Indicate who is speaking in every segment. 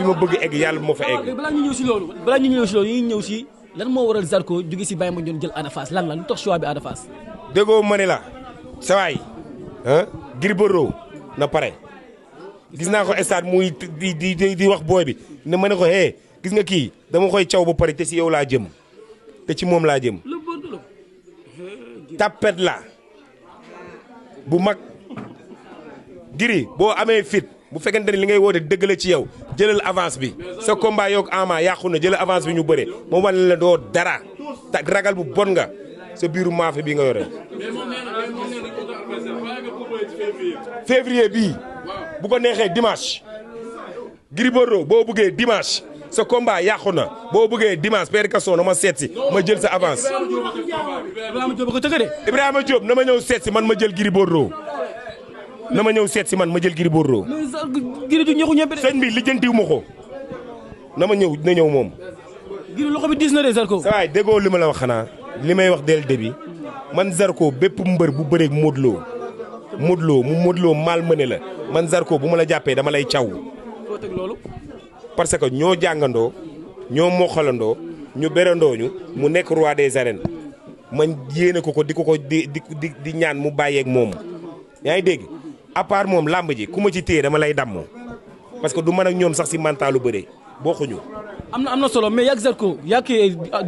Speaker 1: fi ma bëgg egg yàlla bu ma fa egg.
Speaker 2: balaa ñu ñëw si loolu ñu ñëw si lan moo waral Zarko jóge si Baye Mandione jël Ada Fass lan la lu tax choix bi Ada Fass.
Speaker 1: déggoo ma ne la sawaay Gris Bordeaux na pare gis naa ko stade muy di wax booy bi ne ma ne ko gis nga kii dama koy caw ba pare te si yow laa jëm te ci moom laa jëm tapet la bu mag Gris boo amee fit bu fekkente ne li ngay woote dëgg la ci yow jëlal avance bi sa combat yoog Ama yàqu na jëlal avance bi ñu bëre moom wane la doo dara tak ragal bu bon nga sa biiru maafe bi nga yore. février bii bu ko neexee dimanche Gris Bordeaux boo bëggee dimanche sa combat yàqu na boo bëggee dimanche Père Gaston na ma seet si ma jël sa avance. Ibrahima Diop na ma ñëw seet si man ma jël Gris Bordeaux na ma ñëw seet si man ma jël Gris Bordeaux. sëñ bi lijjantiw ma ko na ma ñëw dina ñëw moom.
Speaker 2: Gris loxo bi diis na de Zarko.
Speaker 1: sa waay déggoo li ma la wax xanaa li may wax dès le début man Zarko bépp mbër bu bëreeg Modou Lo mu Modou Lo mal mëne la man Zarko bu ma la jàppee dama lay caw.
Speaker 2: foo teg loolu.
Speaker 1: parce que ñoo jàngandoo ñoo moxalandoo ñu berandoo ñu mu nekk roi des arènes man yéene ko di ñaan mu bàyyeeg moom. yaa ngi dégg à part moom làmb ji ku ma ci téye dama lay damm parce que du mën ak ñoom sax si mentalu bëre bokkuñu. am
Speaker 2: na solo mais yàgg Zarko yàgg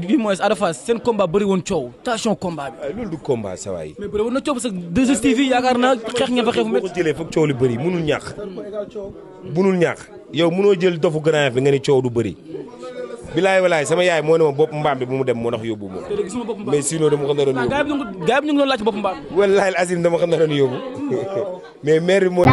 Speaker 2: du moins Ada Fass seen combat bëri woon coow tension combat bi.
Speaker 1: loolu du combat sa waay.
Speaker 2: mais bëri woon na coow parce que 2STV yaakaar naa xeex ngeen fa xeex.
Speaker 1: boo ko jëlee foog coow li bëri munul ñàkk. munul ñàkk yow munoo jël dofu grand bi nga ni coow du bëri. bilaay walaay sama yaay moo ne ma bopp mbaam bi bu mu dem moo tax yóbbu ma. mais sinon dama ko naroon yóbbu.
Speaker 2: gaa yi ñu ngi doon laaj bopp mbaam.
Speaker 1: wallaahi al azim dama ko naroon yóbbu mais maire bi moo.